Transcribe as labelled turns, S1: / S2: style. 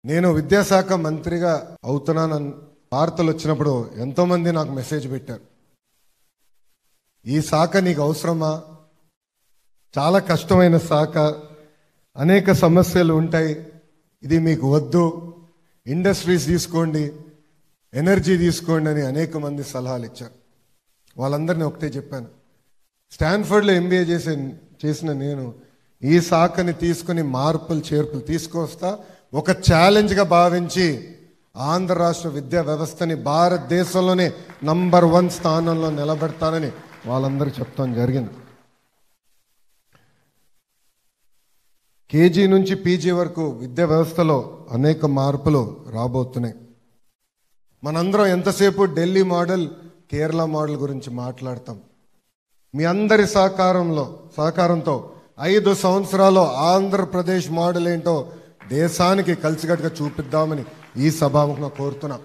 S1: నేను విద్యాశాఖ మంత్రిగా అవుతున్నానని వార్తలు వచ్చినప్పుడు ఎంతోమంది నాకు మెసేజ్ పెట్టారు. ఈ శాఖ నీకు అవసరమా? చాలా కష్టమైన శాఖ, అనేక సమస్యలు ఉంటాయి, ఇది మీకు వద్దు, ఇండస్ట్రీస్ తీసుకోండి, ఎనర్జీ తీసుకోండి అని అనేక మంది సలహాలు ఇచ్చారు. వాళ్ళందరినీ ఒకటే చెప్పాను, స్టాన్ఫర్డ్లో ఎంబీఏ చేసిన నేను ఈ శాఖని తీసుకుని మార్పులు చేర్పులు తీసుకొస్తా, ఒక ఛాలెంజ్గా భావించి ఆంధ్ర రాష్ట్ర విద్యా వ్యవస్థని భారతదేశంలోనే నంబర్ 1 స్థానంలో నిలబెడతానని వాళ్ళందరూ చెప్తాం జరిగింది. కేజీ నుంచి పీజీ వరకు విద్యా వ్యవస్థలో అనేక మార్పులు రాబోతున్నాయి. మనందరం ఎంతసేపు ఢిల్లీ మోడల్, కేరళ మోడల్ గురించి మాట్లాడతాం. మీ అందరి సహకారంతో 5 సంవత్సరాల్లో ఆంధ్రప్రదేశ్ మోడల్ ఏంటో దేశానికి కలిసికట్టుగా చూపిద్దామని ఈ సభాముఖంగా కోరుతున్నా.